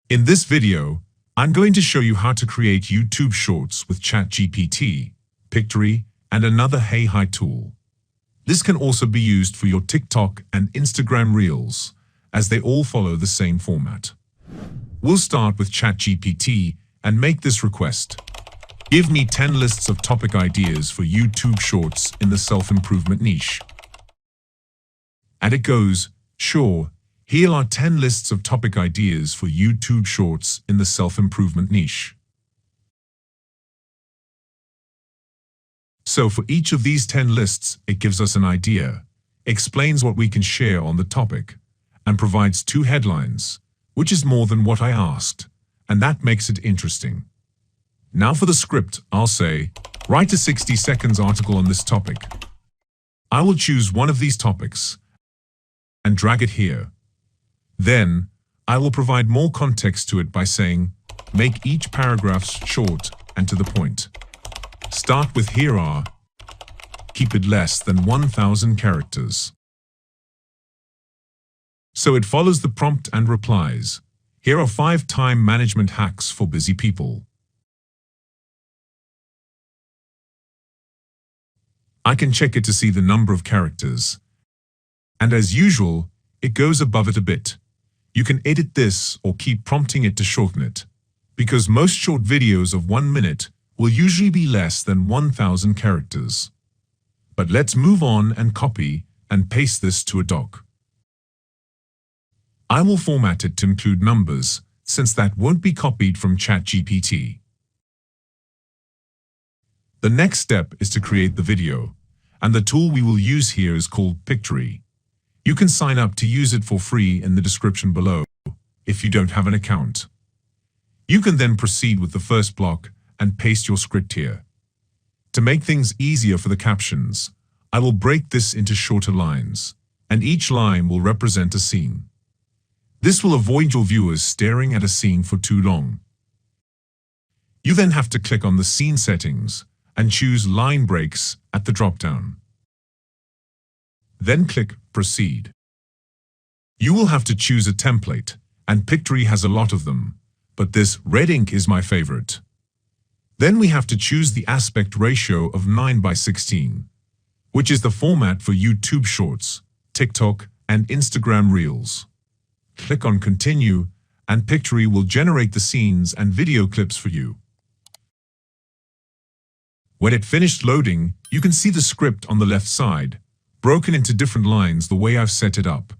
In this video, I'm going to show you how to create YouTube Shorts with ChatGPT, Pictory, and another Hey Hi tool. This can also be used for your TikTok and Instagram Reels, as they all follow the same format. We'll start with ChatGPT and make this request. Give me 10 lists of topic ideas for YouTube Shorts in the self-improvement niche. And it goes, sure, here are 10 lists of topic ideas for YouTube Shorts in the self-improvement niche. So for each of these 10 lists, it gives us an idea, explains what we can share on the topic, and provides 2 headlines, which is more than what I asked, and that makes it interesting. Now for the script, I'll say, write a 60 seconds article on this topic. I will choose one of these topics and drag it here. Then, I will provide more context to it by saying, make each paragraph short and to the point. Start with here are, keep it less than 1,000 characters. So it follows the prompt and replies, here are 5 time management hacks for busy people. I can check it to see the number of characters. And as usual, it goes above it a bit. You can edit this or keep prompting it to shorten it, because most short videos of 1 minute will usually be less than 1,000 characters. But let's move on and copy and paste this to a doc. I will format it to include numbers, since that won't be copied from ChatGPT. The next step is to create the video, and the tool we will use here is called Pictory. You can sign up to use it for free in the description below if you don't have an account. You can then proceed with the first block and paste your script here. To make things easier for the captions, I will break this into shorter lines, and each line will represent a scene. This will avoid your viewers staring at a scene for too long. You then have to click on the scene settings and choose line breaks at the drop-down. Then click Proceed. You will have to choose a template, and Pictory has a lot of them, but this red ink is my favorite. Then we have to choose the aspect ratio of 9:16, which is the format for YouTube Shorts, TikTok, and Instagram Reels. Click on Continue, and Pictory will generate the scenes and video clips for you. When it finished loading, you can see the script on the left side, broken into different lines the way I've set it up.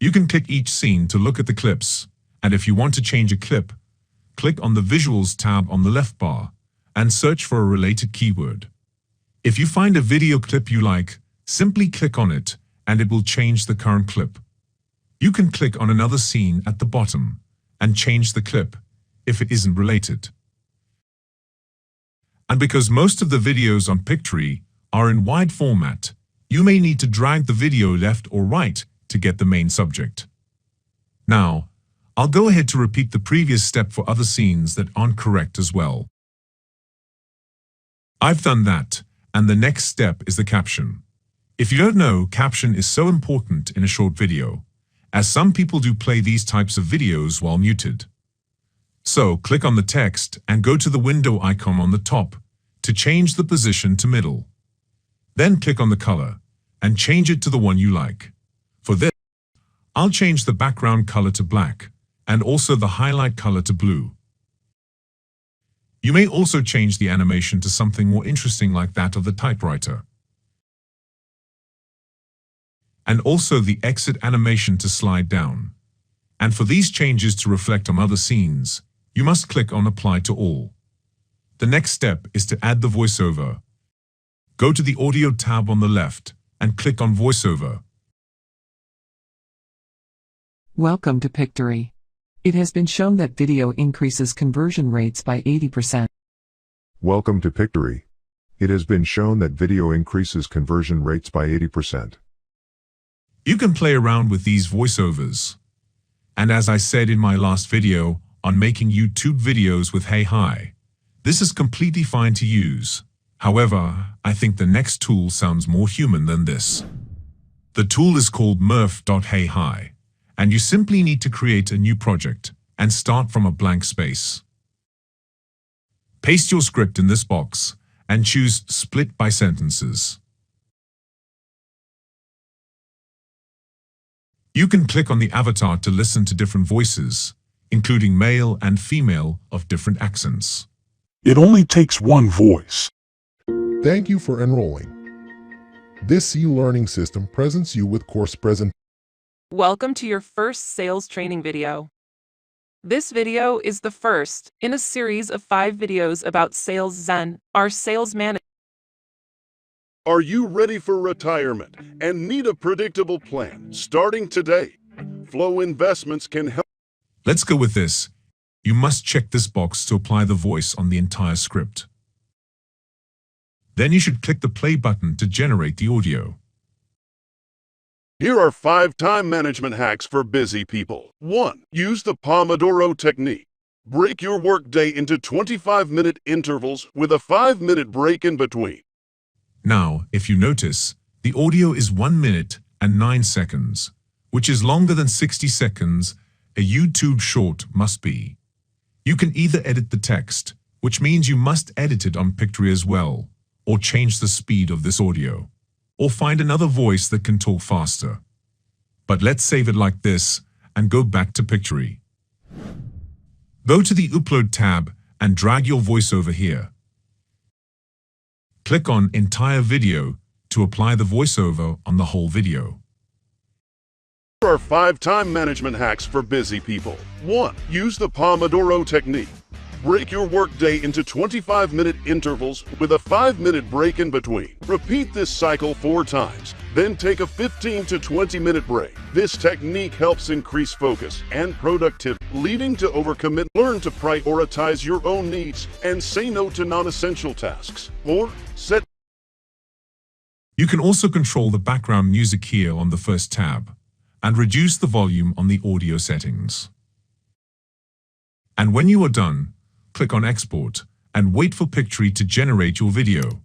You can click each scene to look at the clips, and if you want to change a clip, click on the Visuals tab on the left bar and search for a related keyword. If you find a video clip you like, simply click on it and it will change the current clip. You can click on another scene at the bottom and change the clip if it isn't related. And because most of the videos on Pictory are in wide format, you may need to drag the video left or right to get the main subject. Now, I'll go ahead to repeat the previous step for other scenes that aren't correct as well. I've done that, and the next step is the caption. If you don't know, caption is so important in a short video, as some people do play these types of videos while muted. So click on the text and go to the window icon on the top to change the position to middle. Then click on the color and change it to the one you like. For this, I'll change the background color to black and also the highlight color to blue. You may also change the animation to something more interesting like that of the typewriter. And also the exit animation to slide down. And for these changes to reflect on other scenes, you must click on Apply to All. The next step is to add the voiceover. Go to the Audio tab on the left and click on Voiceover. Welcome to Pictory. It has been shown that video increases conversion rates by 80%. Welcome to Pictory. It has been shown that video increases conversion rates by 80%. You can play around with these voiceovers. And as I said in my last video on making YouTube videos with Hey Hi, this is completely fine to use. However, I think the next tool sounds more human than this. The tool is called Murf.Hey Hi, and you simply need to create a new project and start from a blank space. Paste your script in this box and choose Split by Sentences. You can click on the avatar to listen to different voices, including male and female of different accents. It only takes one voice. Thank you for enrolling. This e-learning system presents you with course present. Welcome to your first sales training video. This video is the first in a series of 5 videos about Sales Zen, our sales manager. Are you ready for retirement and need a predictable plan starting today? Flow Investments can help. Let's go with this. You must check this box to apply the voice on the entire script. Then you should click the play button to generate the audio. Here are 5 time management hacks for busy people. 1. Use the Pomodoro technique. Break your workday into 25-minute intervals with a 5-minute break in between. Now, if you notice, the audio is 1 minute and 9 seconds, which is longer than 60 seconds a YouTube short must be. You can either edit the text, which means you must edit it on Pictory as well, or change the speed of this audio, or find another voice that can talk faster. But let's save it like this and go back to Pictory. Go to the Upload tab and drag your voiceover here. Click on Entire Video to apply the voiceover on the whole video. Here are 5 time management hacks for busy people. 1. Use the Pomodoro technique. Break your workday into 25-minute intervals with a 5-minute break in between. Repeat this cycle 4 times, then take a 15 to 20-minute break. This technique helps increase focus and productivity, leading to overcommit. Learn to prioritize your own needs and say no to non-essential tasks. 4. Set. You can also control the background music here on the first tab and reduce the volume on the audio settings. And when you are done, click on Export and wait for Pictory to generate your video.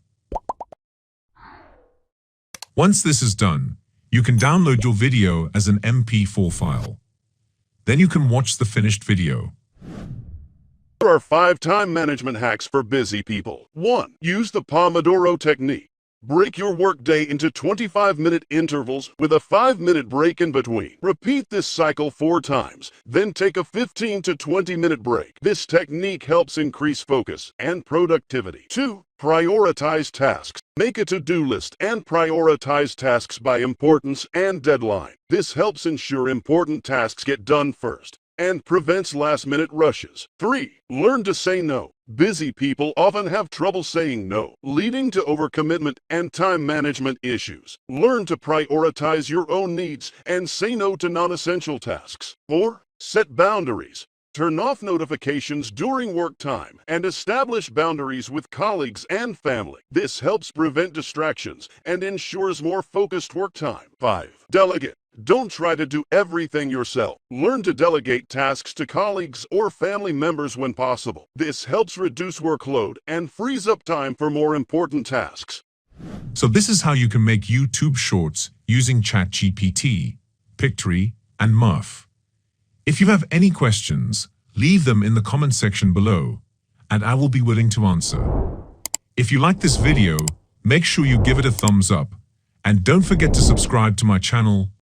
Once this is done, you can download your video as an MP4 file. Then you can watch the finished video. Here are 5 time management hacks for busy people. 1. Use the Pomodoro technique. Break your workday into 25-minute intervals with a 5-minute break in between. Repeat this cycle 4 times, then take a 15 to 20-minute break. This technique helps increase focus and productivity. 2. Prioritize tasks. Make a to-do list and prioritize tasks by importance and deadline. This helps ensure important tasks get done first and prevents last-minute rushes. 3. Learn to say no. Busy people often have trouble saying no, leading to overcommitment and time management issues. Learn to prioritize your own needs and say no to non-essential tasks. 4. Set boundaries. Turn off notifications during work time and establish boundaries with colleagues and family. This helps prevent distractions and ensures more focused work time. 5. Delegate. Don't try to do everything yourself. Learn to delegate tasks to colleagues or family members when possible. This helps reduce workload and frees up time for more important tasks. So this is how you can make YouTube shorts using ChatGPT, Pictory, and Murf. If you have any questions, leave them in the comment section below, and I will be willing to answer. If you like this video, make sure you give it a thumbs up, and don't forget to subscribe to my channel